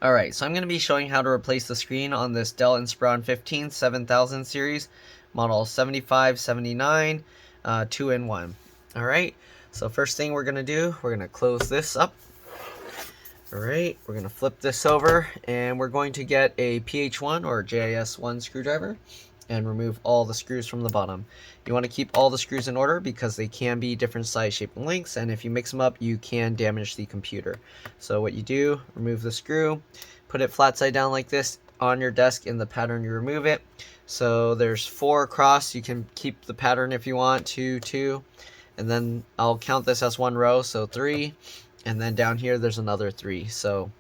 Alright, so I'm going to be showing how to replace the screen on this Dell Inspiron 15 7000 series, model 7579, 2-in-1. Alright, so first thing we're going to do, we're going to close this up. Alright, we're going to flip this over, and we're going to get a PH1 or JIS1 screwdriver and remove all the screws from the bottom. You want to keep all the screws in order because they can be different size, shape, and lengths, and if you mix them up, you can damage the computer. So what you do, remove the screw, put it flat side down like this on your desk in the pattern you remove it. So there's 4 across. You can keep the pattern if you want, 2, 2, and then I'll count this as 1 row, so 3, and then down here there's another 3. So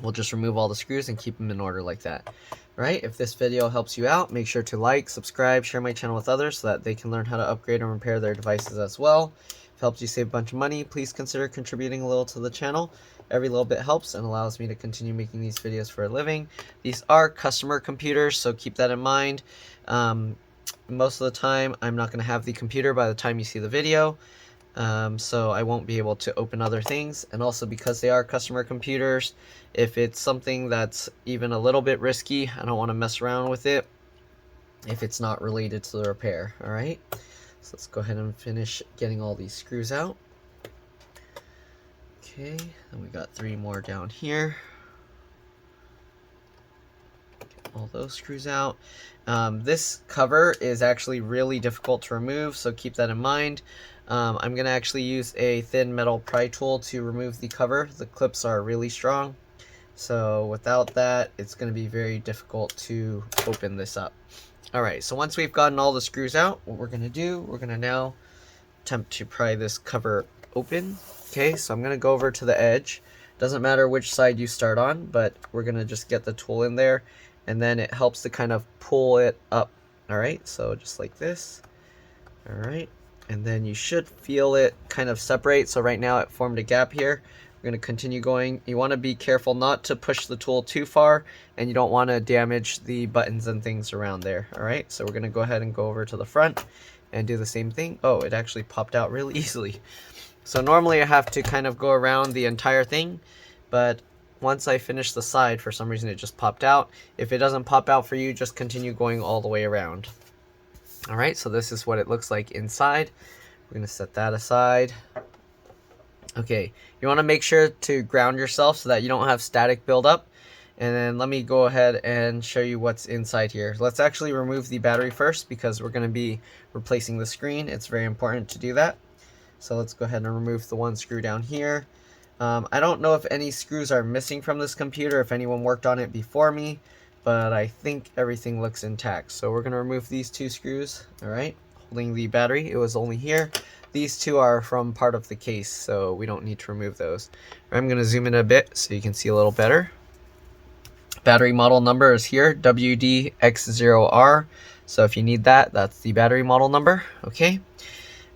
we'll just remove all the screws and keep them in order like that. Right? If this video helps you out, make sure to like, subscribe, share my channel with others so that they can learn how to upgrade and repair their devices as well. If it helps you save a bunch of money, please consider contributing a little to the channel. Every little bit helps and allows me to continue making these videos for a living. These are customer computers, so keep that in mind. Most of the time, I'm not going to have the computer by the time you see the video. So I won't be able to open other things, and also because they are customer computers, if it's something that's even a little bit risky, I don't want to mess around with it if it's not related to the repair. Alright, so let's go ahead and finish getting all these screws out. Okay, and we got 3 more down here. Get all those screws out. This cover is actually really difficult to remove, so keep that in mind. I'm going to actually use a thin metal pry tool to remove the cover. The clips are really strong, so without that it's going to be very difficult to open this up. Alright, so once we've gotten all the screws out, what we're going to do, we're going to now attempt to pry this cover open. Okay, so I'm going to go over to the edge. Doesn't matter which side you start on, but we're going to just get the tool in there, and then it helps to kind of pull it up. Alright, so just like this. Alright, and then you should feel it kind of separate. So right now it formed a gap here. We're going to continue going. You want to be careful not to push the tool too far, and you don't want to damage the buttons and things around there. Alright, so we're going to go ahead and go over to the front and do the same thing. Oh, it actually popped out really easily. So normally I have to kind of go around the entire thing, but once I finish the side, for some reason it just popped out. If it doesn't pop out for you, just continue going all the way around. Alright, so this is what it looks like inside. We're going to set that aside. Okay, you want to make sure to ground yourself so that you don't have static buildup. And then let me go ahead and show you what's inside here. Let's actually remove the battery first because we're going to be replacing the screen. It's very important to do that. So let's go ahead and remove the 1 screw down here. I don't know if any screws are missing from this computer, if anyone worked on it before me, but I think everything looks intact. So we're going to remove these 2 screws, alright, holding the battery. It was only here. These 2 are from part of the case, so we don't need to remove those. I'm going to zoom in a bit so you can see a little better. Battery model number is here, WDX0R. So if you need that, that's the battery model number. Okay.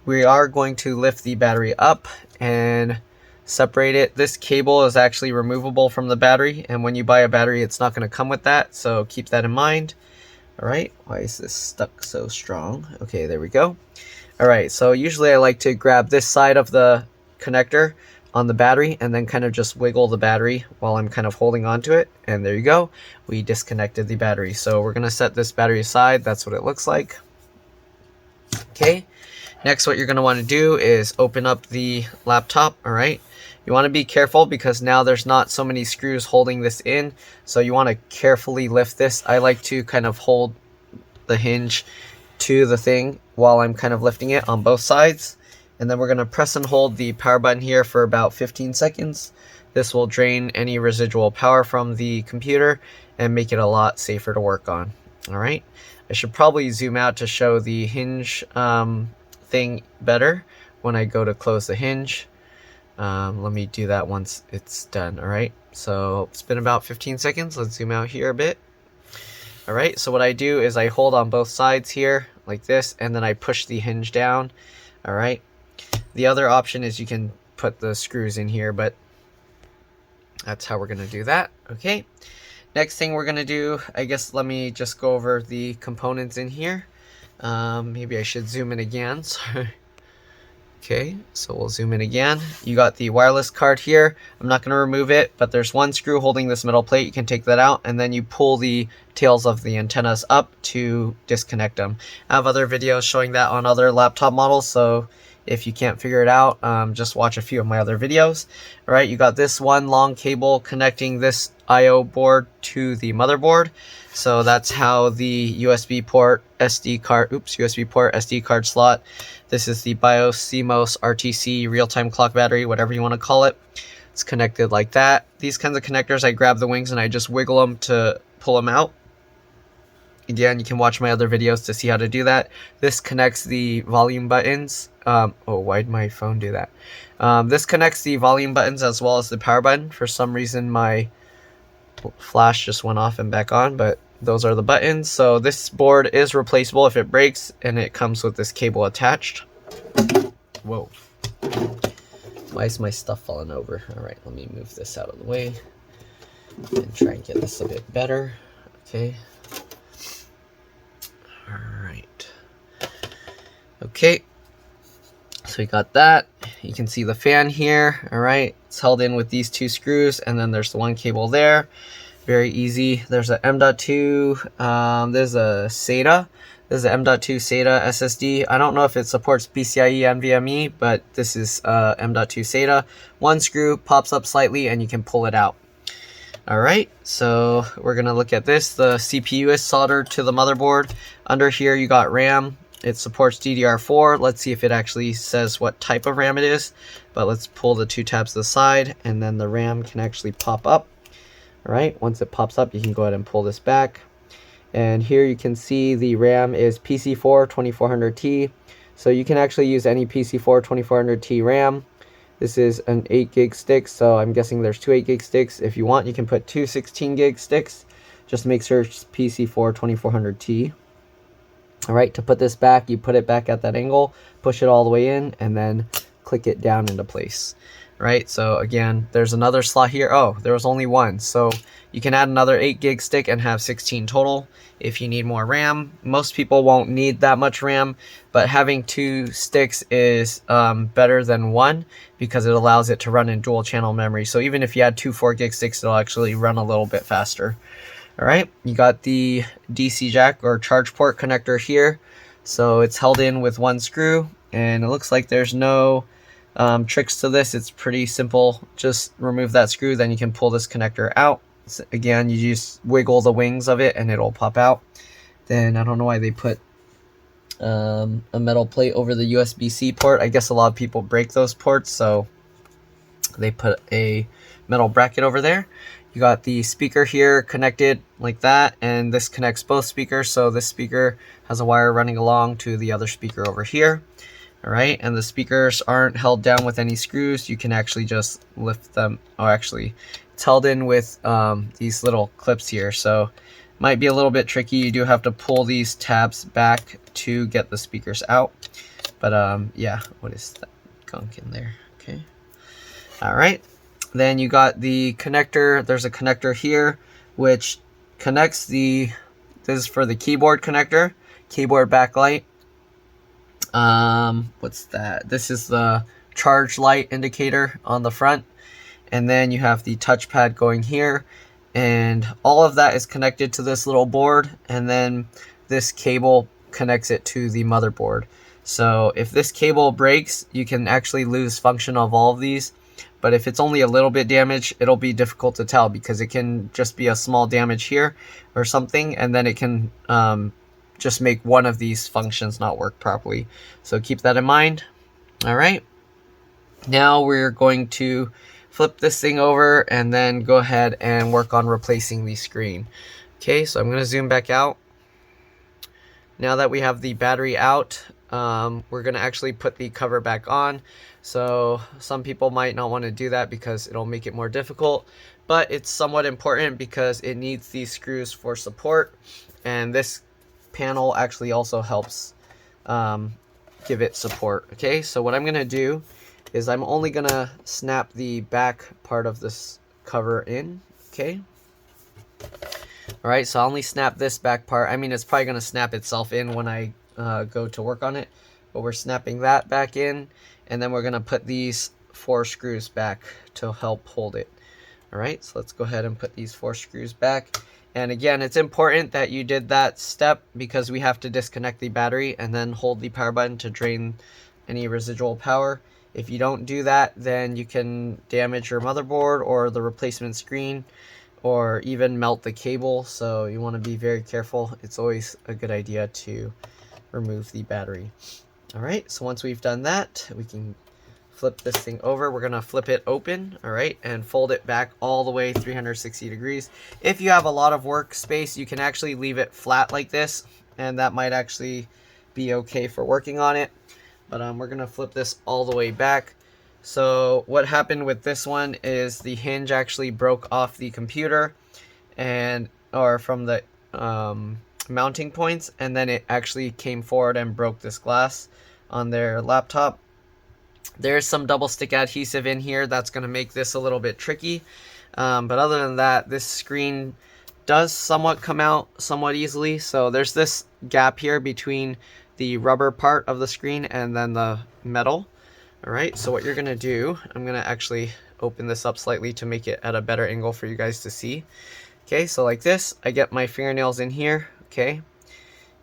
We are going to lift the battery up and separate it. This cable is actually removable from the battery, and when you buy a battery, it's not going to come with that, so keep that in mind. Alright, why is this stuck so strong? Okay, there we go. Alright, so usually I like to grab this side of the connector on the battery and then kind of just wiggle the battery while I'm kind of holding on to it, and there you go. We disconnected the battery. So we're going to set this battery aside. That's what it looks like. Okay. Next, what you're going to want to do is open up the laptop. Alright, you want to be careful because now there's not so many screws holding this in, so you want to carefully lift this. I like to kind of hold the hinge to the thing while I'm kind of lifting it on both sides, and then we're going to press and hold the power button here for about 15 seconds. This will drain any residual power from the computer and make it a lot safer to work on. Alright, I should probably zoom out to show the hinge thing better when I go to close the hinge. Let me do that once it's done. Alright, so it's been about 15 seconds. Let's zoom out here a bit. Alright, so what I do is I hold on both sides here like this, and then I push the hinge down. Alright, the other option is you can put the screws in here, but that's how we're going to do that. Okay, next thing we're going to do, I guess let me just go over the components in here. Maybe I should zoom in again. Sorry. Okay, so we'll zoom in again. You got the wireless card here. I'm not going to remove it, but there's one screw holding this metal plate. You can take that out, and then you pull the tails of the antennas up to disconnect them. I have other videos showing that on other laptop models, so if you can't figure it out, just watch a few of my other videos. All right, you got this one long cable connecting this I/O board to the motherboard. So that's how the USB port SD card slot. This is the BIOS CMOS RTC real-time clock battery, whatever you want to call it. It's connected like that. These kinds of connectors, I grab the wings and I just wiggle them to pull them out. Again, you can watch my other videos to see how to do that. This connects the volume buttons. Oh, why'd my phone do that? This connects the volume buttons as well as the power button. For some reason, my flash just went off and back on, but those are the buttons. So this board is replaceable if it breaks, and it comes with this cable attached. Whoa. Why is my stuff falling over? All right, let me move this out of the way and try and get this a bit better. Okay. All right. Okay. So we got that. You can see the fan here. All right. It's held in with these two screws, and then there's the one cable there. Very easy. There's a M.2. There's a SATA. This is an M.2 SATA SSD. I don't know if it supports PCIe and NVMe, but this is M.2 SATA. One screw pops up slightly, and you can pull it out. All right, so we're going to look at this. The CPU is soldered to the motherboard. Under here, you got RAM. It supports DDR4. Let's see if it actually says what type of RAM it is. But let's pull the two tabs to the side, and then the RAM can actually pop up. All right, once it pops up, you can go ahead and pull this back. And here you can see the RAM is PC4 2400T. So you can actually use any PC4 2400T RAM. This is an 8 gig stick, so I'm guessing there's two 8 gig sticks. If you want, you can put two 16 gig sticks. Just make sure it's PC4 2400T. All right, to put this back, you put it back at that angle, push it all the way in, and then click it down into place. Right, so again, there's another slot here. Oh, there was only one, so you can add another 8 gig stick and have 16 total if you need more RAM. Most people won't need that much RAM, but having two sticks is better than one because it allows it to run in dual channel memory. So even if you add two 4 gig sticks, it'll actually run a little bit faster. All right, you got the DC jack or charge port connector here. So it's held in with one screw, and it looks like there's no tricks to this. It's pretty simple. Just remove that screw, then you can pull this connector out. So again, you just wiggle the wings of it and it'll pop out. Then I don't know why they put a metal plate over the USB-C port. I guess a lot of people break those ports, so they put a metal bracket over there. You got the speaker here connected like that, and this connects both speakers. So this speaker has a wire running along to the other speaker over here. All right, and the speakers aren't held down with any screws. You can actually just lift them. Oh, actually, it's held in with these little clips here, so might be a little bit tricky. You do have to pull these tabs back to get the speakers out. But yeah, what is that gunk in there? Okay. All right. Then you got the connector. There's a connector here which connects the, this is for the keyboard connector, keyboard backlight. What's that? This is the charge light indicator on the front. And then you have the touchpad going here. And all of that is connected to this little board. And then this cable connects it to the motherboard. So if this cable breaks, you can actually lose function of all of these. But if it's only a little bit damaged, it'll be difficult to tell because it can just be a small damage here or something, and then it can just make one of these functions not work properly. So keep that in mind. All right. Now we're going to flip this thing over and then go ahead and work on replacing the screen. Okay, so I'm going to zoom back out. Now that we have the battery out, we're going to actually put the cover back on. So some people might not want to do that because it'll make it more difficult, but it's somewhat important because it needs these screws for support, and this panel actually also helps give it support. Okay, so what I'm going to do is I'm only going to snap the back part of this cover in. Okay. All right, so I'll only snap this back part. I mean, it's probably going to snap itself in when I go to work on it, but we're snapping that back in. and then we're going to put these 4 screws back to help hold it. All right, so let's go ahead and put these 4 screws back. And again, it's important that you did that step because we have to disconnect the battery and then hold the power button to drain any residual power. If you don't do that, then you can damage your motherboard or the replacement screen, or even melt the cable. So you want to be very careful. It's always a good idea to remove the battery. All right, so once we've done that, we can flip this thing over. We're gonna flip it open, all right, and fold it back all the way 360 degrees. If you have a lot of workspace, you can actually leave it flat like this, and that might actually be okay for working on it. But we're gonna flip this all the way back. So what happened with this one is the hinge actually broke off the computer, or from the mounting points, and then it actually came forward and broke this glass on their laptop. There's some double stick adhesive in here that's going to make this a little bit tricky, but other than that, this screen does somewhat come out somewhat easily. So there's this gap here between the rubber part of the screen and then the metal. All right, so what you're going to do, I'm going to actually open this up slightly to make it at a better angle for you guys to see. Okay, so like this, I get my fingernails in here. Okay,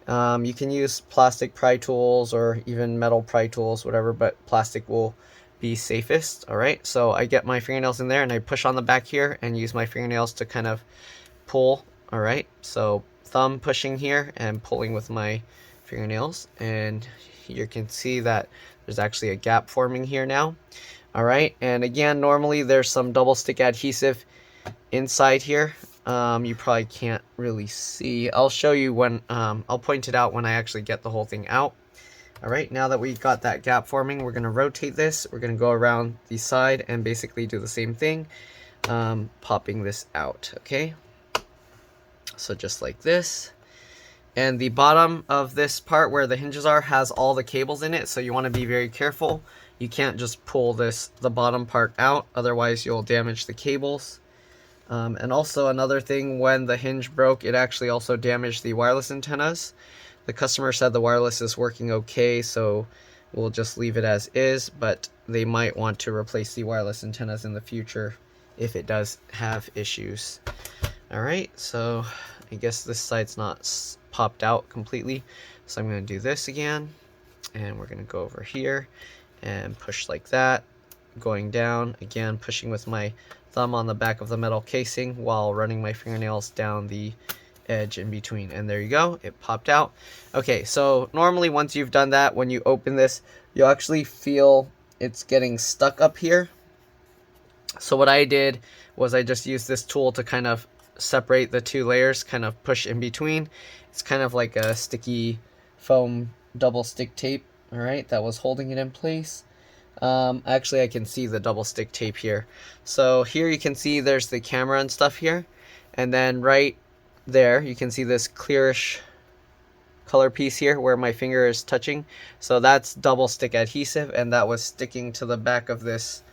you can use plastic pry tools or even metal pry tools, whatever, but plastic will be safest. All right, so I get my fingernails in there and I push on the back here and use my fingernails to kind of pull. All right, so thumb pushing here and pulling with my fingernails, and you can see that there's actually a gap forming here now. All right, and again, normally there's some double stick adhesive inside here. You probably can't really see. I'll show you when, I'll point it out when I actually get the whole thing out. All right, now that we got that gap forming, we're going to rotate this. We're going to go around the side and basically do the same thing, popping this out, okay? So just like this. And the bottom of this part where the hinges are has all the cables in it, so you want to be very careful. You can't just pull the bottom part out, otherwise you'll damage the cables. And also another thing, when the hinge broke, it actually also damaged the wireless antennas. The customer said the wireless is working okay, so we'll just leave it as is, but they might want to replace the wireless antennas in the future if it does have issues. Alright, so I guess this side's not popped out completely, so I'm going to do this again, and we're going to go over here and push like that, going down, again pushing with my thumb on the back of the metal casing while running my fingernails down the edge in between, and there you go, it popped out. Okay, so normally once you've done that, when you open this, you'll actually feel it's getting stuck up here. So what I did was I just used this tool to kind of separate the two layers, kind of push in between. It's kind of like a sticky foam double stick tape, all right, that was holding it in place. Actually, I can see the double stick tape here. So here you can see there's the camera and stuff here, and then right there you can see this clearish color piece here where my finger is touching. So that's double stick adhesive, and that was sticking to the back of this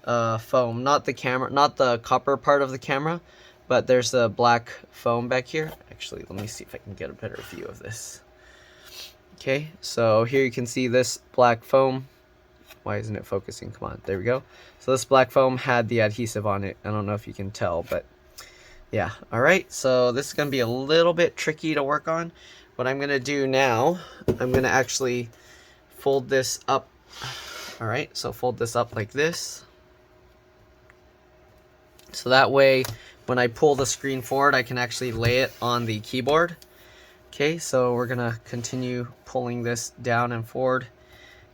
foam, not the camera, not the copper part of the camera, but there's a black foam back here. Actually, let me see if I can get a better view of this. Okay, so here you can see this black foam. Why isn't it focusing? Come on, there we go. So this black foam had the adhesive on it. I don't know if you can tell, but yeah. All right, so this is going to be a little bit tricky to work on. What I'm going to do now, I'm going to actually fold this up. All right, so fold this up like this. So that way, when I pull the screen forward, I can actually lay it on the keyboard. Okay, so we're going to continue pulling this down and forward.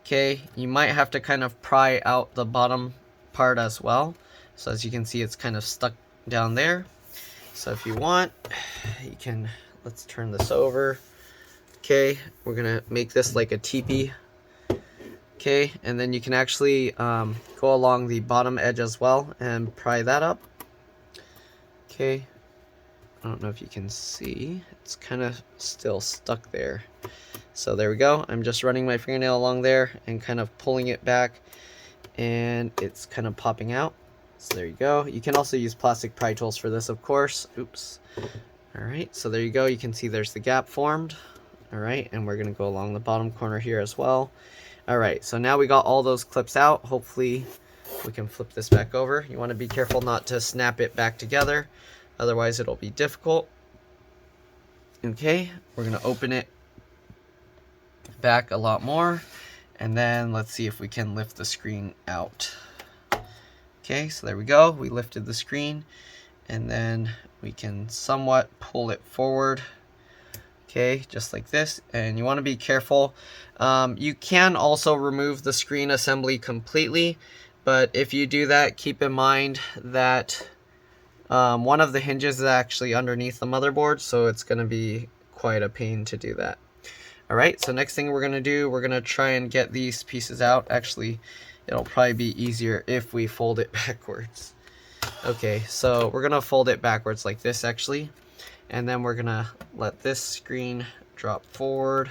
Okay, you might have to kind of pry out the bottom part as well. So as you can see, it's kind of stuck down there. So if you want, you can, let's turn this over. Okay, we're gonna make this like a teepee. Okay, and then you can actually go along the bottom edge as well and pry that up. Okay, I don't know if you can see, it's kind of still stuck there. So there we go. I'm just running my fingernail along there and kind of pulling it back, and it's kind of popping out. So there you go. You can also use plastic pry tools for this, of course. Oops. All right, so there you go. You can see there's the gap formed. All right, and we're going to go along the bottom corner here as well. All right, so now we got all those clips out. Hopefully we can flip this back over. You want to be careful not to snap it back together, otherwise it'll be difficult. Okay, we're gonna open it back a lot more, and then let's see if we can lift the screen out. Okay, so there we go. We lifted the screen, and then we can somewhat pull it forward. Okay, just like this. And you want to be careful. You can also remove the screen assembly completely, but if you do that, keep in mind that one of the hinges is actually underneath the motherboard, so it's going to be quite a pain to do that. All right, so next thing we're going to do, we're going to try and get these pieces out. Actually, it'll probably be easier if we fold it backwards. Okay, so we're going to fold it backwards like this, actually. And then we're going to let this screen drop forward.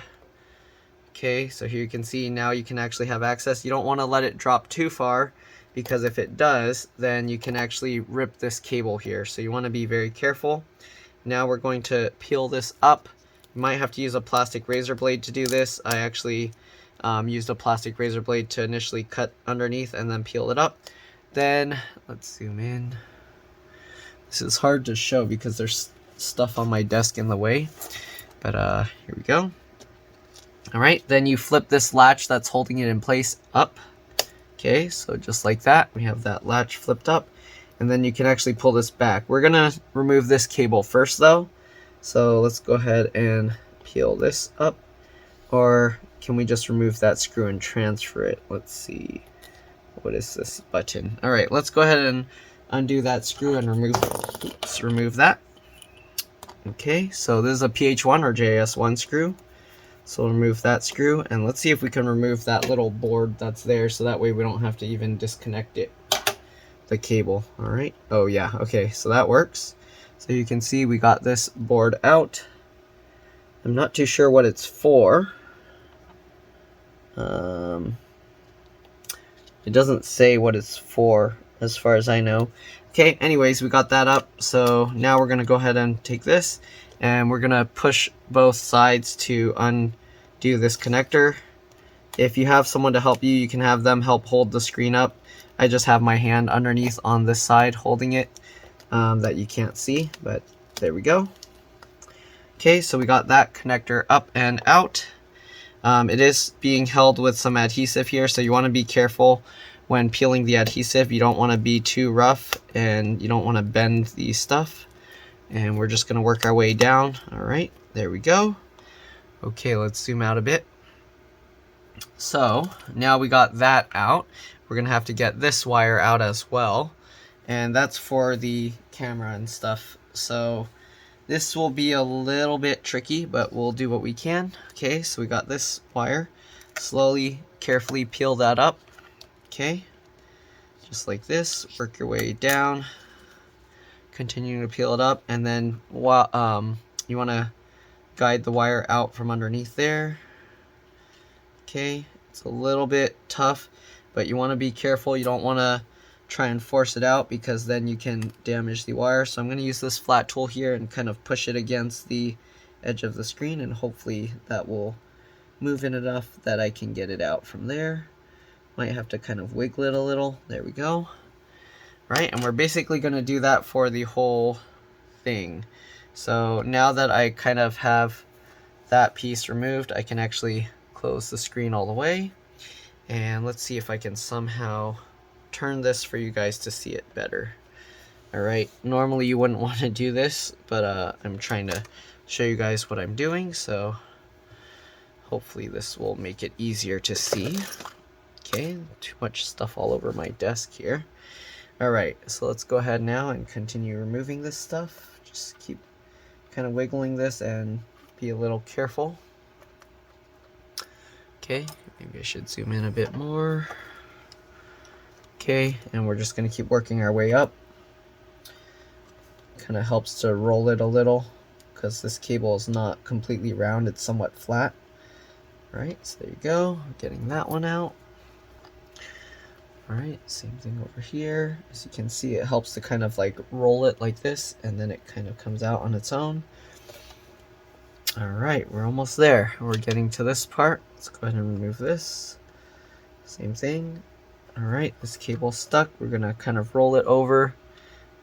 Okay, so here you can see now you can actually have access. You don't want to let it drop too far, because if it does, then you can actually rip this cable here. So you want to be very careful. Now we're going to peel this up. You might have to use a plastic razor blade to do this. I actually used a plastic razor blade to initially cut underneath and then peel it up. Then, let's zoom in. This is hard to show because there's stuff on my desk in the way. But here we go. Alright, then you flip this latch that's holding it in place up. Okay, so just like that, we have that latch flipped up. And then you can actually pull this back. We're going to remove this cable first though. So let's go ahead and peel this up. Or can we just remove that screw and transfer it? Let's see. What is this button? Alright, let's go ahead and undo that screw and remove that. Okay, so this is a PH1 or JS1 screw. So we'll remove that screw, and let's see if we can remove that little board that's there, so that way we don't have to even disconnect it, the cable. Alright, oh yeah, okay, so that works. So you can see we got this board out. I'm not too sure what it's for. It doesn't say what it's for as far as I know. Okay, anyways, we got that up. So now we're going to go ahead and take this, and we're going to push both sides to undo this connector. If you have someone to help you, you can have them help hold the screen up. I just have my hand underneath on this side holding it, that you can't see, but there we go. Okay, so we got that connector up and out. It is being held with some adhesive here, so you want to be careful when peeling the adhesive. You don't want to be too rough, and you don't want to bend the stuff. And we're just going to work our way down. Alright, there we go. Okay, let's zoom out a bit. So, now we got that out. We're going to have to get this wire out as well. And that's for the camera and stuff. So, this will be a little bit tricky, but we'll do what we can. Okay, so we got this wire. Slowly, carefully peel that up. Okay, just like this. Work your way down. Continue to peel it up, and then you want to guide the wire out from underneath there. Okay, it's a little bit tough, but you want to be careful. You don't want to try and force it out, because then you can damage the wire. So I'm going to use this flat tool here and kind of push it against the edge of the screen, and hopefully that will move in enough that I can get it out from there. Might have to kind of wiggle it a little. There we go. Right, and we're basically going to do that for the whole thing. So now that I kind of have that piece removed, I can actually close the screen all the way. And let's see if I can somehow turn this for you guys to see it better. Alright, normally you wouldn't want to do this, but I'm trying to show you guys what I'm doing, so hopefully this will make it easier to see. Okay, too much stuff all over my desk here. Alright, so let's go ahead now and continue removing this stuff. Just keep kind of wiggling this and be a little careful. Okay, maybe I should zoom in a bit more. Okay, and we're just going to keep working our way up. Kind of helps to roll it a little, because this cable is not completely round, it's somewhat flat. Right, so there you go, getting that one out. Alright, same thing over here. As you can see, it helps to kind of like roll it like this, and then it kind of comes out on its own. Alright, we're almost there. We're getting to this part. Let's go ahead and remove this. Same thing. All right, this cable's stuck. We're gonna kind of roll it over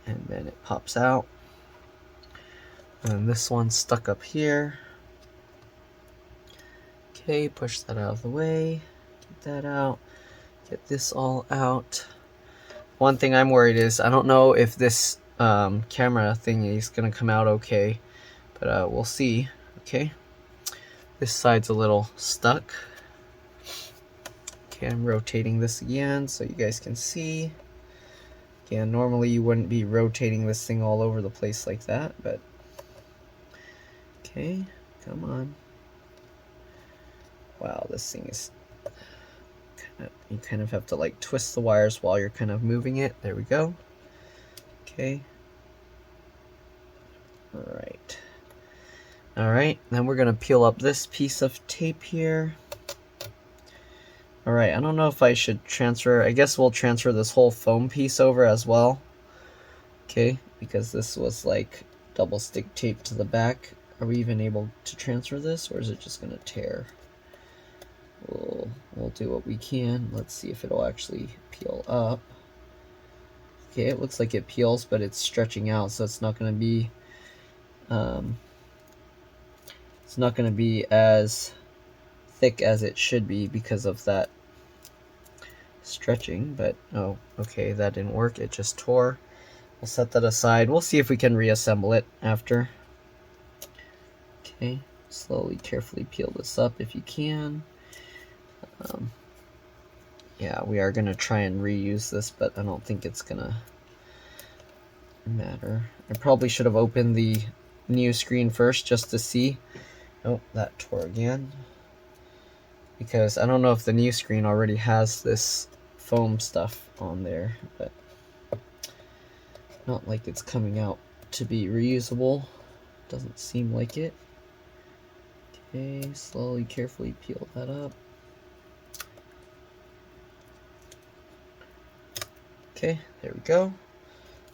and then it pops out. And this one's stuck up here. Okay, push that out of the way. Get that out. Get this all out. One thing I'm worried is I don't know if this camera thingy is gonna come out okay, but we'll see. Okay, this side's a little stuck. Okay, I'm rotating this again so you guys can see. Again, normally you wouldn't be rotating this thing all over the place like that, but okay, come on. Wow, this thing is you kind of have to like twist the wires while you're kind of moving it. There we go. Okay. Alright, then we're gonna peel up this piece of tape here. Alright, I don't know if I should transfer, I guess we'll transfer this whole foam piece over as well. Okay, because this was like double stick tape to the back. Are we even able to transfer this, or is it just gonna tear? We'll do what we can. Let's see if it'll actually peel up. Okay, it looks like it peels, but it's stretching out, so it's not going to be as thick as it should be because of that stretching. But oh, okay, that didn't work. It just tore. We'll set that aside. We'll see if we can reassemble it after. Okay, slowly, carefully peel this up if you can. Yeah, we are going to try and reuse this, but I don't think it's going to matter. I probably should have opened the new screen first just to see. Oh, that tore again. Because I don't know if the new screen already has this foam stuff on there, but not like it's coming out to be reusable. Doesn't seem like it. Okay, slowly, carefully peel that up. Okay, there we go.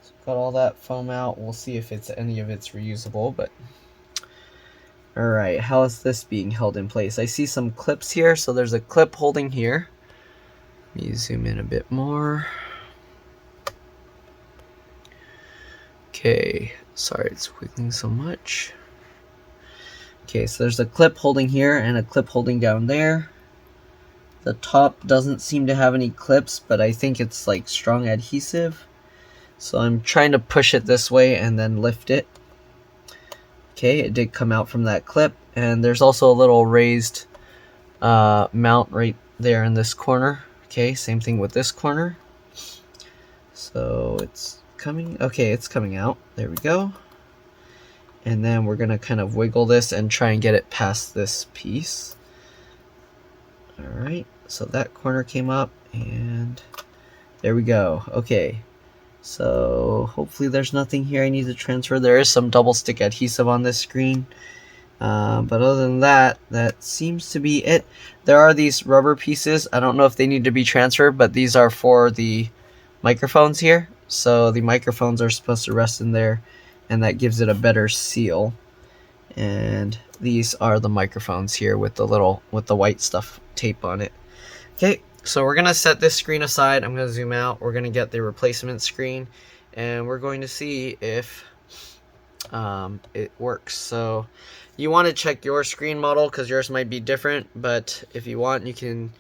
So got all that foam out. We'll see if any of it's reusable, but alright, how is this being held in place? I see some clips here, so there's a clip holding here. Let me zoom in a bit more. Okay, sorry it's wiggling so much. Okay, so there's a clip holding here and a clip holding down there. The top doesn't seem to have any clips, but I think it's like strong adhesive. So I'm trying to push it this way and then lift it. Okay, it did come out from that clip. And there's also a little raised mount right there in this corner. Okay, same thing with this corner. So it's coming, okay, it's coming out. There we go. And then we're gonna kind of wiggle this and try and get it past this piece. Alright, so that corner came up and there we go. Okay, so hopefully there's nothing here I need to transfer. There is some double stick adhesive on this screen. But other than that, that seems to be it. There are these rubber pieces. I don't know if they need to be transferred, but these are for the microphones here. So the microphones are supposed to rest in there, and that gives it a better seal. And these are the microphones here with the white stuff tape on it. Okay, so we're gonna set this screen aside. I'm gonna zoom out. We're gonna get the replacement screen, and we're going to see if it works. So you want to check your screen model because yours might be different, but if you want, you can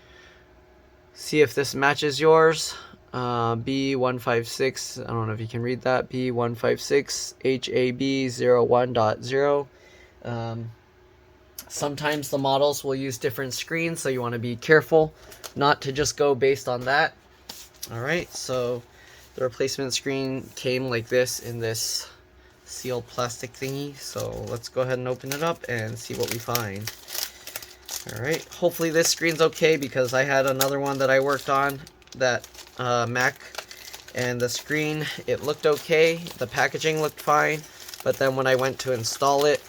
see if this matches yours. B156, I don't know if you can read that, B156 HAB01.0. Sometimes the models will use different screens, so you want to be careful not to just go based on that. Alright, so the replacement screen came like this in this sealed plastic thingy, so let's go ahead and open it up and see what we find. Alright, hopefully this screen's okay because I had another one that I worked on, that Mac, and the screen, it looked okay, the packaging looked fine, but then when I went to install it,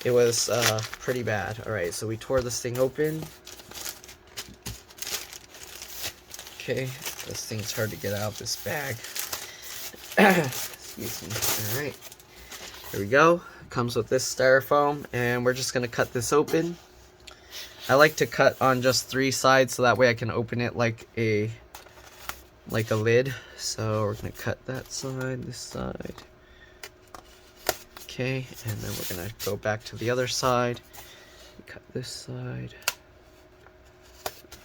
it was pretty bad. Alright, so we tore this thing open. Okay, this thing's hard to get out of this bag. Excuse me. Alright, here we go. It comes with this styrofoam, and we're just going to cut this open. I like to cut on just 3 sides so that way I can open it like a lid. So we're gonna cut that side, this side. Okay, and then we're gonna go back to the other side. Cut this side.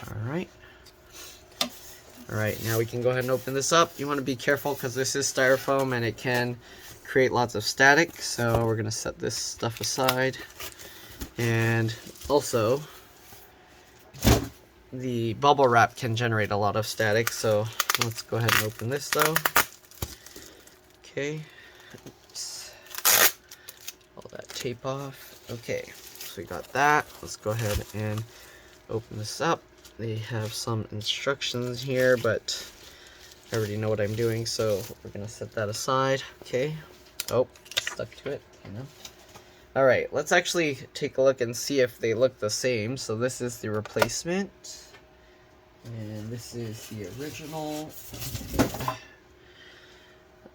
Alright. Alright, now we can go ahead and open this up. You want to be careful because this is styrofoam and it can create lots of static. So we're gonna set this stuff aside. And also, the bubble wrap can generate a lot of static, so let's go ahead and open this though. Okay. Oops. All that tape off. Okay, so we got that. Let's go ahead and open this up. They have some instructions here, but I already know what I'm doing, so we're gonna set that aside. Okay. Oh, stuck to it, you know. Alright, let's actually take a look and see if they look the same. So this is the replacement. And this is the original. I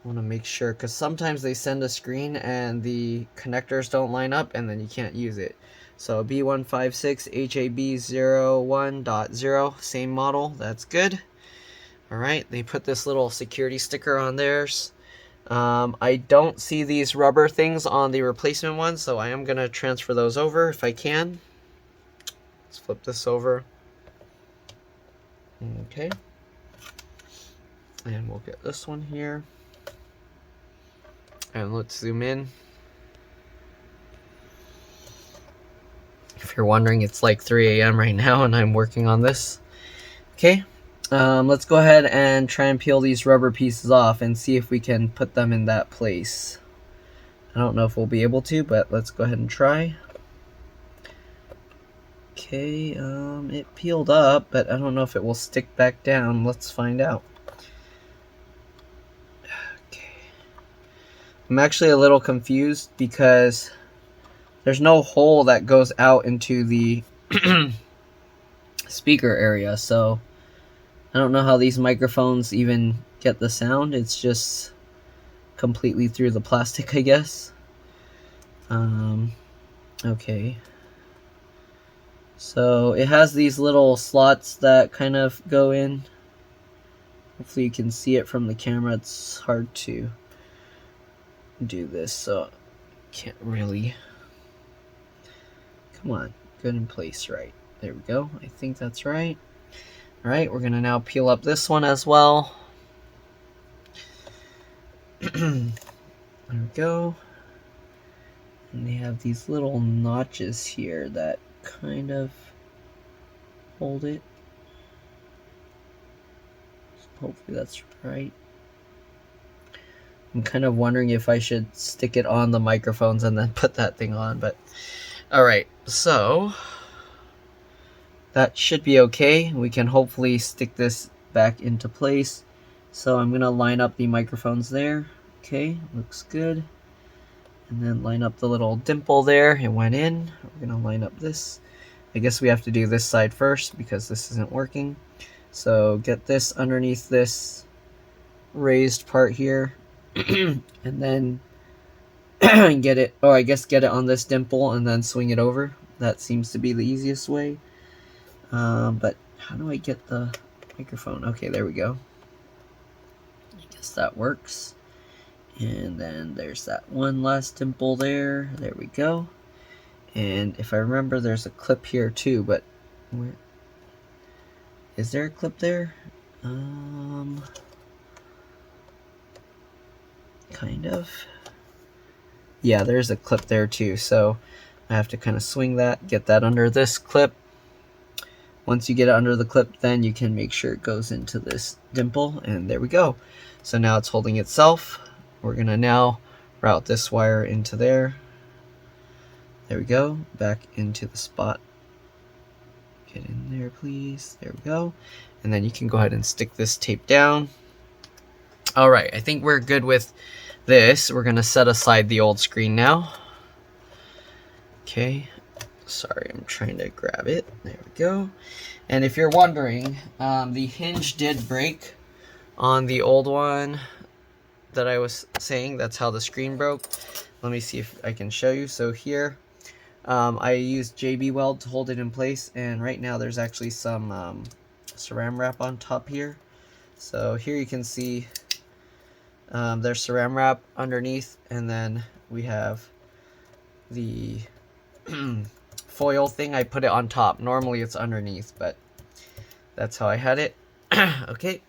want to make sure, because sometimes they send a screen and the connectors don't line up and then you can't use it. So B156HAB01.0, same model, that's good. Alright, they put this little security sticker on theirs. I don't see these rubber things on the replacement one, so I am going to transfer those over if I can. Let's flip this over. Okay. And we'll get this one here. And let's zoom in. If you're wondering, it's like 3 a.m. right now and I'm working on this. Okay. Let's go ahead and try and peel these rubber pieces off and see if we can put them in that place. I don't know if we'll be able to, but let's go ahead and try. Okay, it peeled up, but I don't know if it will stick back down. Let's find out. Okay. I'm actually a little confused because there's no hole that goes out into the speaker area, so I don't know how these microphones even get the sound. It's just completely through the plastic, I guess. Okay. So it has these little slots that kind of go in. Hopefully you can see it from the camera. It's hard to do this, so can't really. Come on, good in place, right? There we go. I think that's right. Alright, we're going to now peel up this one as well. There we go. And they have these little notches here that kind of hold it. Hopefully that's right. I'm kind of wondering if I should stick it on the microphones and then put that thing on, but alright, so that should be okay. We can hopefully stick this back into place. So I'm going to line up the microphones there. Okay, looks good. And then line up the little dimple there. It went in. We're going to line up this. I guess we have to do this side first because this isn't working. So get this underneath this raised part here. And then get it, oh, I guess get it on this dimple and then swing it over. That seems to be the easiest way. But how do I get the microphone? Okay, there we go. I guess that works. And then there's that one last dimple there. There we go. And if I remember, there's a clip here too, but where is there a clip there? Kind of. Yeah, there's a clip there too, so I have to kind of swing that, get that under this clip. Once you get it under the clip, then you can make sure it goes into this dimple, and there we go. So now it's holding itself. We're gonna now route this wire into there. There we go, back into the spot. Get in there, please. There we go. And then you can go ahead and stick this tape down. All right, I think we're good with this. We're gonna set aside the old screen now. Okay, sorry, I'm trying to grab it. There we go. And if you're wondering, the hinge did break on the old one that I was saying. That's how the screen broke. Let me see if I can show you. So here, I used JB Weld to hold it in place, and right now there's actually some Saran wrap on top here. So here you can see there's Saran wrap underneath, and then we have the foil thing. I put it on top. Normally it's underneath, but that's how I had it. Okay,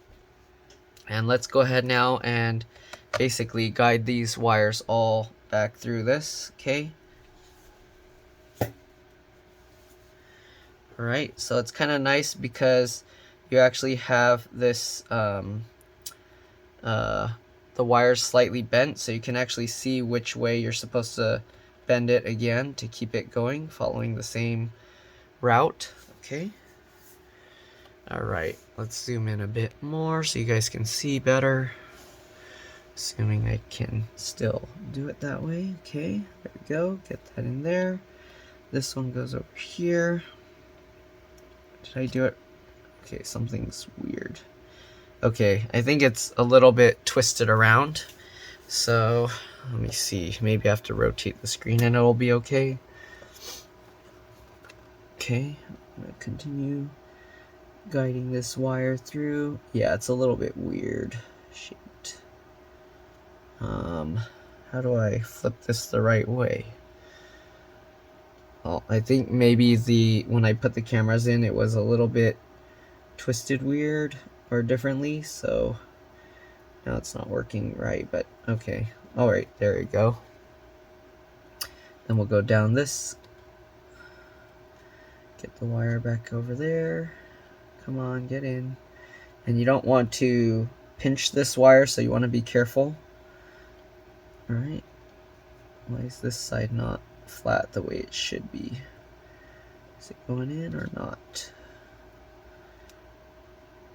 and let's go ahead now and basically guide these wires all back through this. Okay. Alright, so it's kind of nice because you actually have this the wires slightly bent, so you can actually see which way you're supposed to bend it again to keep it going, following the same route. Okay. Alright, let's zoom in a bit more so you guys can see better. Assuming I can still do it that way. Okay, there we go. Get that in there. This one goes over here. Did I do it? Okay, something's weird. Okay, I think it's a little bit twisted around. So, let me see. Maybe I have to rotate the screen and it'll be okay. Okay, I'm going to continue guiding this wire through. Yeah, it's a little bit weird shaped. How do I flip this the right way? Well, I think maybe when I put the cameras in, it was a little bit twisted weird or differently, so now it's not working right, but okay. Alright, there we go. Then we'll go down this. Get the wire back over there. Come on, get in. And you don't want to pinch this wire, so you want to be careful. Alright. Why is this side not flat the way it should be? Is it going in or not?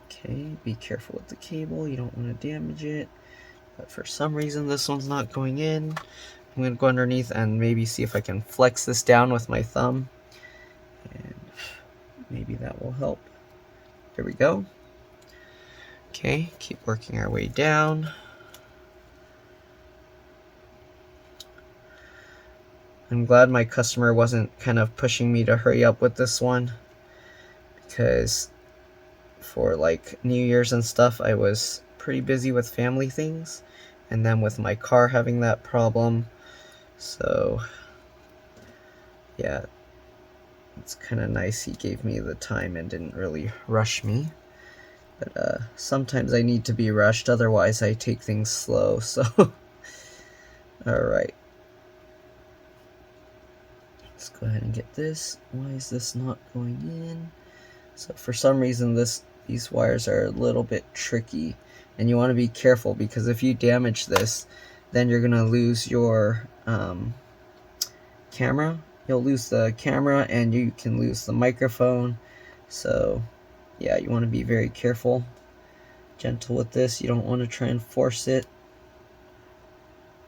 Okay, be careful with the cable. You don't want to damage it. But for some reason this one's not going in. I'm going to go underneath and maybe see if I can flex this down with my thumb. And maybe that will help. There we go. Okay, keep working our way down. I'm glad my customer wasn't kind of pushing me to hurry up with this one, because for like New Year's and stuff I was pretty busy with family things, and then with my car having that problem. So yeah, it's kind of nice he gave me the time and didn't really rush me. But sometimes I need to be rushed, otherwise I take things slow, so alright. Let's go ahead and get this. Why is this not going in? So for some reason these wires are a little bit tricky, and you want to be careful, because if you damage this, then you're gonna lose your camera. You'll lose the camera and you can lose the microphone. So yeah, you want to be very careful, gentle with this. You don't want to try and force it.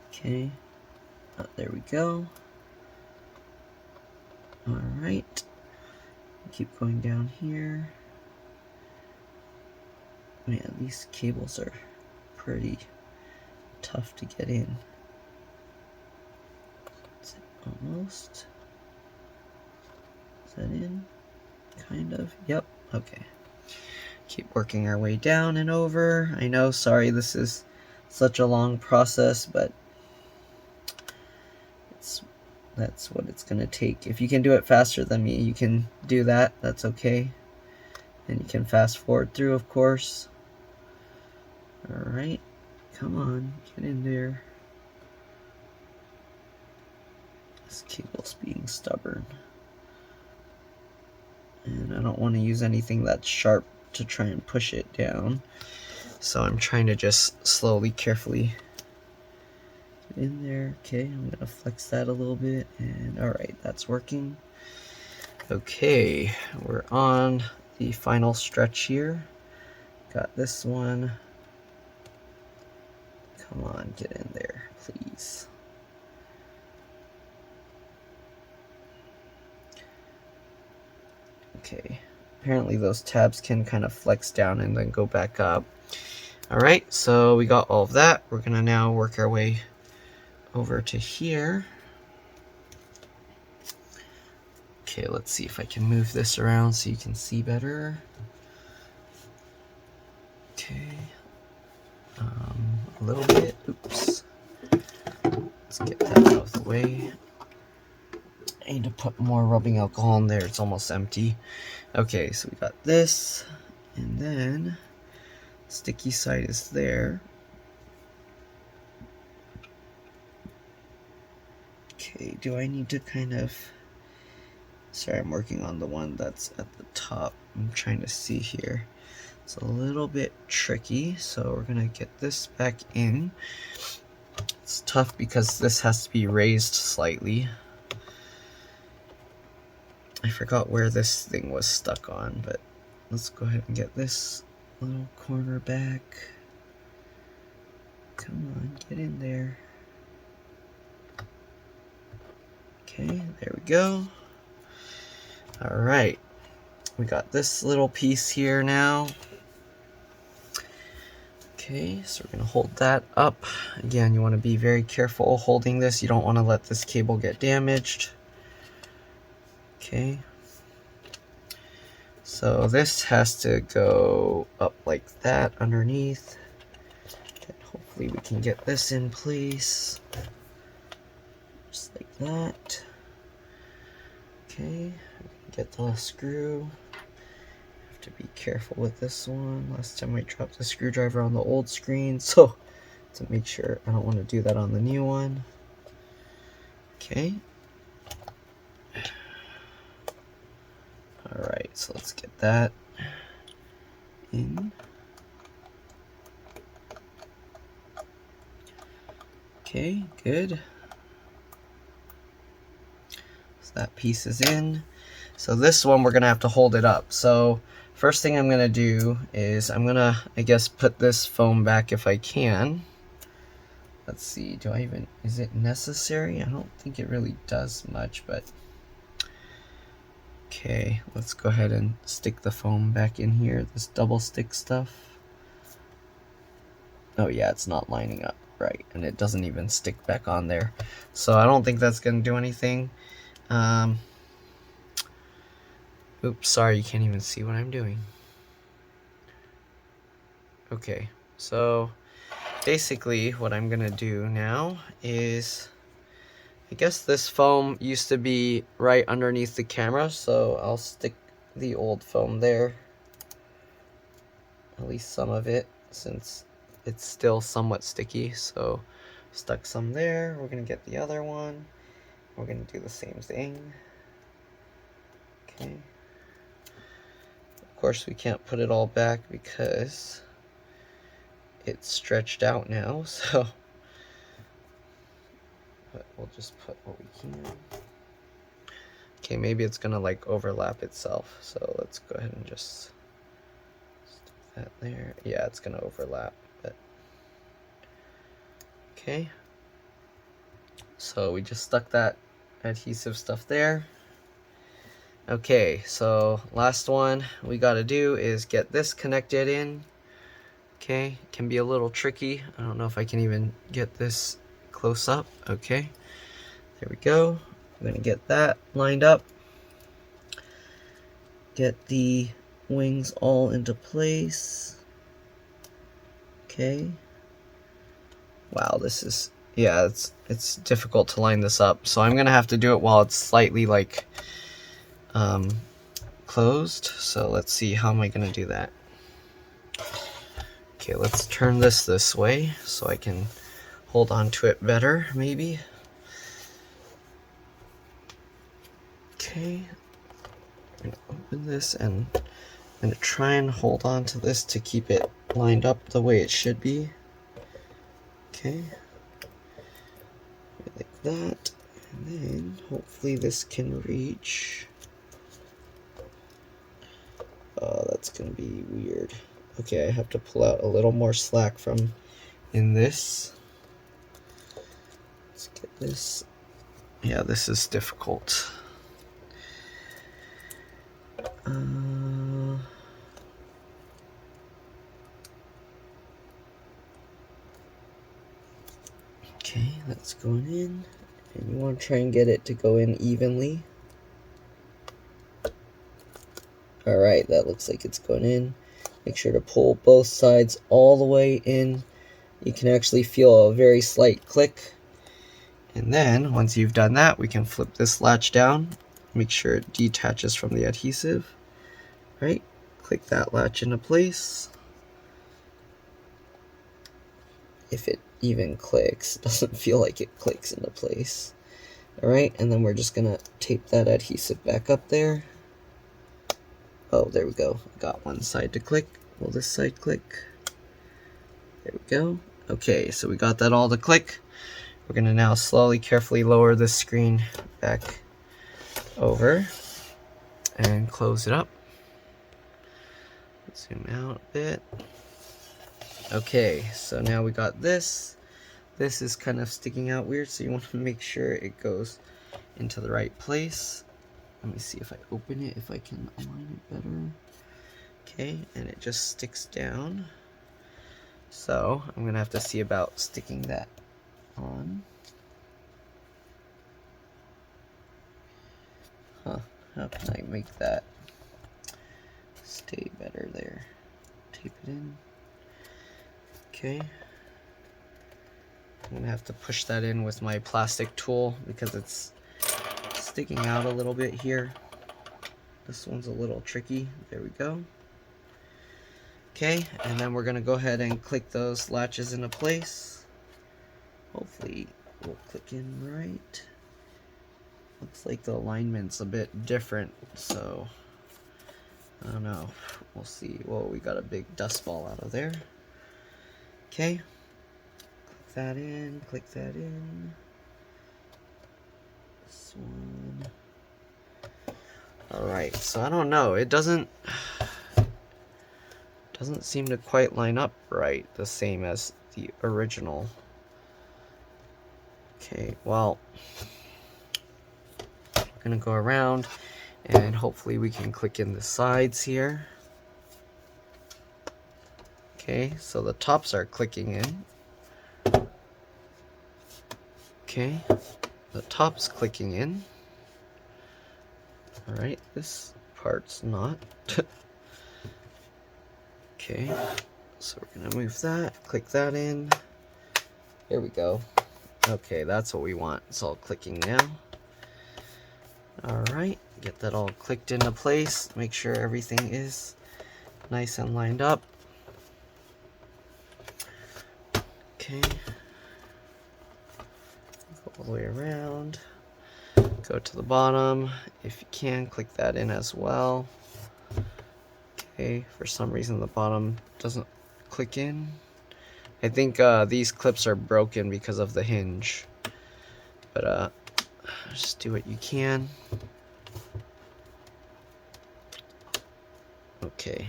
Okay, there we go. Alright, keep going down here. Man, these cables are pretty tough to get in. Is it almost? Is that in? Kind of. Yep. Okay. Keep working our way down and over. I know, sorry, this is such a long process, but that's what it's going to take. If you can do it faster than me, you can do that. That's okay. And you can fast forward through, of course. Alright. Come on. Get in there. This cable's being stubborn. And I don't want to use anything that's sharp to try and push it down. So I'm trying to just slowly, carefully get in there. Okay, I'm going to flex that a little bit. And alright, that's working. Okay, we're on the final stretch here. Got this one. Come on, get in there, please. Okay, apparently those tabs can kind of flex down and then go back up. Alright, so we got all of that. We're going to now work our way over to here. Okay, let's see if I can move this around so you can see better. Okay, a little bit. Oops. Let's get that out of the way. I need to put more rubbing alcohol in there. It's almost empty. Okay, so we got this, and then sticky side is there. Okay, do I need to kind of... Sorry, I'm working on the one that's at the top. I'm trying to see here. It's a little bit tricky, so we're gonna get this back in. It's tough because this has to be raised slightly. I forgot where this thing was stuck on, but let's go ahead and get this little corner back. Come on, get in there. Okay, there we go. Alright, we got this little piece here now. Okay, so we're going to hold that up. Again, you want to be very careful holding this. You don't want to let this cable get damaged. Okay. So this has to go up like that underneath. And hopefully we can get this in place. Just like that. Okay, get the screw. Have to be careful with this one. Last time I dropped the screwdriver on the old screen, so to make sure I don't want to do that on the new one. Okay. Alright, so let's get that in. Okay, good. So that piece is in. So this one we're going to have to hold it up. So first thing I'm going to do is I'm going to, I guess, put this foam back if I can. Let's see, do I even, is it necessary? I don't think it really does much, but okay, let's go ahead and stick the foam back in here, this double stick stuff. Oh yeah, it's not lining up right, and it doesn't even stick back on there. So I don't think that's going to do anything. Oops, sorry, you can't even see what I'm doing. Okay, so basically what I'm going to do now is, I guess this foam used to be right underneath the camera, so I'll stick the old foam there. At least some of it, since it's still somewhat sticky. So stuck some there. We're going to get the other one. We're going to do the same thing. Okay. Of course, we can't put it all back because it's stretched out now, so but we'll just put what we can. Okay, maybe it's gonna like overlap itself, so let's go ahead and just stick that there. Yeah, it's gonna overlap, but okay. So we just stuck that adhesive stuff there. Okay, so last one we gotta do is get this connected in. Okay, it can be a little tricky. I don't know if I can even get this close up. Okay, there we go. I'm gonna get that lined up. Get the wings all into place. Okay. Wow, this is, yeah, it's difficult to line this up. So I'm gonna have to do it while it's slightly like closed. So let's see, how am I gonna do that? Okay, let's turn this way so I can hold on to it better, maybe. Okay, I'm gonna open this and I'm gonna try and hold on to this to keep it lined up the way it should be. Okay, like that, and then hopefully this can reach. Oh, that's gonna be weird. Okay, I have to pull out a little more slack from in this. Let's get this. Yeah, this is difficult. Okay, that's going in. And you want to try and get it to go in evenly. Alright, that looks like it's going in. Make sure to pull both sides all the way in. You can actually feel a very slight click. And then, once you've done that, we can flip this latch down. Make sure it detaches from the adhesive. Right? Click that latch into place. If it even clicks, it doesn't feel like it clicks into place. Alright, and then we're just going to tape that adhesive back up there. Oh, there we go. Got one side to click. Will this side click? There we go. Okay, so we got that all to click. We're going to now slowly, carefully lower this screen back over and close it up. Zoom out a bit. Okay, so now we got this. This is kind of sticking out weird, so you want to make sure it goes into the right place. Let me see if I open it, if I can align it better. Okay, and it just sticks down. So I'm gonna have to see about sticking that on. How can I make that stay better there? Tape it in. Okay. I'm gonna have to push that in with my plastic tool because it's sticking out a little bit here. This one's a little tricky. There we go. Okay, and then we're gonna go ahead and click those latches into place. Hopefully we'll click in right. Looks like the alignment's a bit different, so I don't know. We'll see. Whoa, we got a big dust ball out of there. Okay. Click that in, click that in. This one. Alright, so I don't know. It doesn't seem to quite line up right, the same as the original. Okay, well, we're gonna go around and hopefully we can click in the sides here. Okay, so the tops are clicking in. Okay, the top's clicking in. Alright, this part's not. Okay, so we're gonna move that, click that in. There we go. Okay, that's what we want. It's all clicking now. Alright, get that all clicked into place. Make sure everything is nice and lined up. Okay. Go all the way around. Go to the bottom. If you can, click that in as well. Okay, for some reason the bottom doesn't click in. I think these clips are broken because of the hinge. But just do what you can. Okay.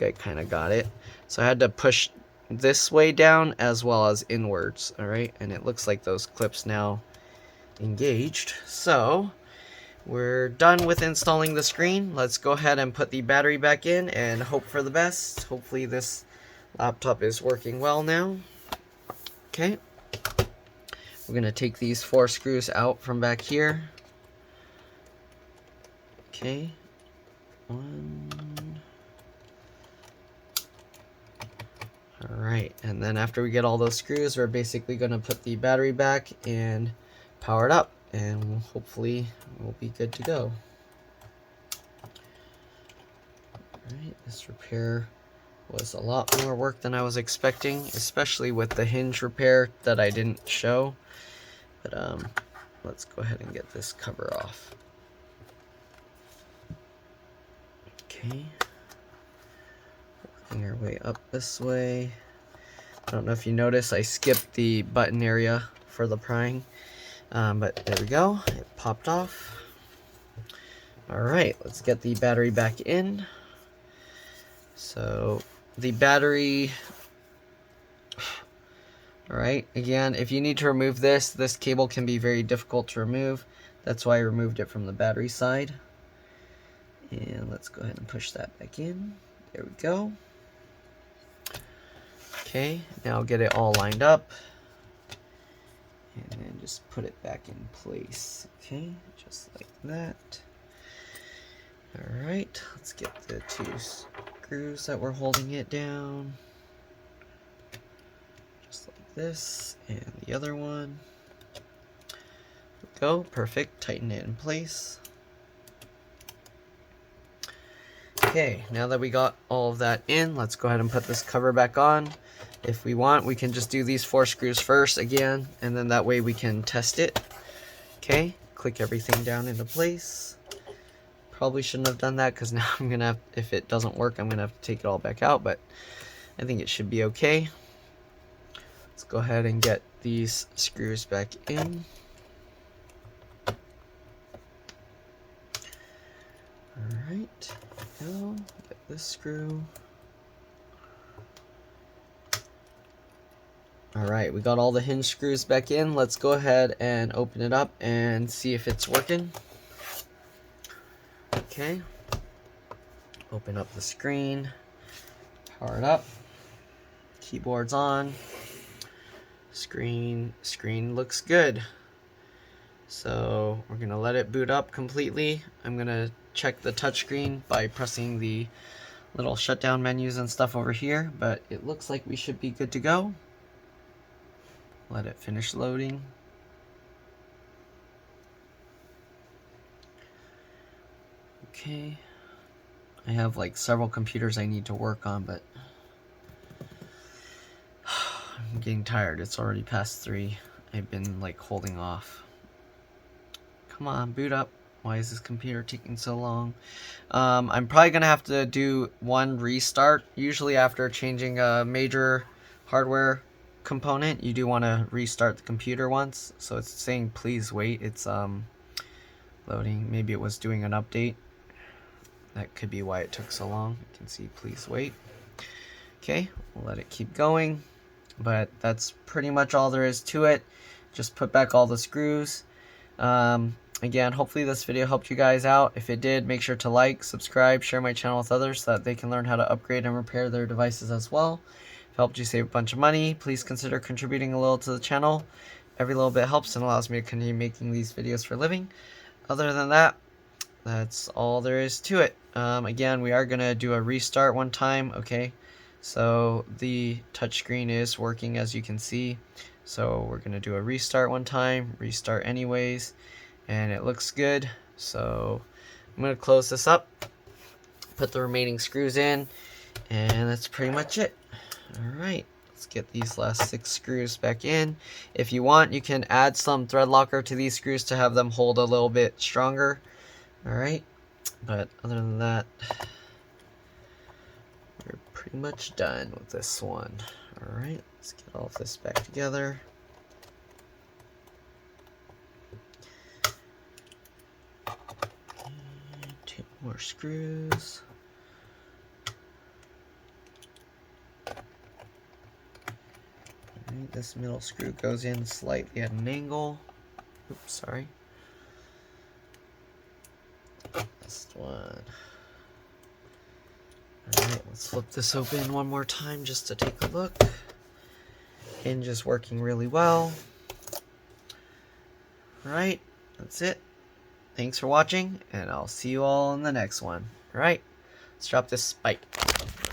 I kind of got it. So I had to push this way down as well as inwards, alright? And it looks like those clips now engaged. So we're done with installing the screen. Let's go ahead and put the battery back in and hope for the best. Hopefully this laptop is working well now. Okay. We're going to take these 4 screws out from back here. Okay. 1. Alright, and then after we get all those screws, we're basically going to put the battery back and power it up, and hopefully we'll be good to go. Alright, this repair was a lot more work than I was expecting, especially with the hinge repair that I didn't show. But let's go ahead and get this cover off. Okay. Working our way up this way. I don't know if you notice, I skipped the button area for the prying. But there we go. It popped off. Alright, let's get the battery back in. So the battery, alright, again, if you need to remove this cable can be very difficult to remove. That's why I removed it from the battery side. And let's go ahead and push that back in. There we go. Okay, now get it all lined up. And then just put it back in place. Okay, just like that. Alright, let's get the 2 screws that were holding it down. Just like this, and the other one. There we go, perfect. Tighten it in place. Okay, now that we got all of that in, let's go ahead and put this cover back on. If we want, we can just do these 4 screws first again, and then that way we can test it. Okay, click everything down into place. Probably shouldn't have done that because now I'm gonna have, if it doesn't work, I'm gonna have to take it all back out, but I think it should be okay. Let's go ahead and get these screws back in. Alright, here we go. Get this screw. Alright, we got all the hinge screws back in. Let's go ahead and open it up and see if it's working. Okay, open up the screen, power it up, keyboard's on, screen looks good. So we're gonna let it boot up completely. I'm gonna check the touchscreen by pressing the little shutdown menus and stuff over here, but it looks like we should be good to go. Let it finish loading. Okay, I have like several computers I need to work on, but I'm getting tired. It's already past 3. I've been like holding off. Come on, boot up. Why is this computer taking so long? I'm probably gonna have to do one restart. Usually after changing a major hardware component, you do want to restart the computer once. So it's saying please wait. It's loading. Maybe it was doing an update. That could be why it took so long. You can see please wait. Okay, we'll let it keep going. But that's pretty much all there is to it. Just put back all the screws. Again, hopefully this video helped you guys out. If it did, make sure to like, subscribe, share my channel with others so that they can learn how to upgrade and repair their devices as well. If it helped you save a bunch of money, please consider contributing a little to the channel. Every little bit helps and allows me to continue making these videos for a living. Other than that, that's all there is to it. Again, we are going to do a restart one time, okay? So the touchscreen is working as you can see. So we're going to do a restart one time, restart anyways, and it looks good. So I'm going to close this up, put the remaining screws in, and that's pretty much it. Alright, let's get these last 6 screws back in. If you want, you can add some thread locker to these screws to have them hold a little bit stronger. Alright, but other than that, we're pretty much done with this one. Alright, let's get all of this back together. And 2 more screws. Alright, this middle screw goes in slightly at an angle. Oops, sorry. Last one. Alright, let's flip this open one more time just to take a look. Hinge is working really well. Alright, that's it. Thanks for watching, and I'll see you all in the next one. Alright, let's drop this spike.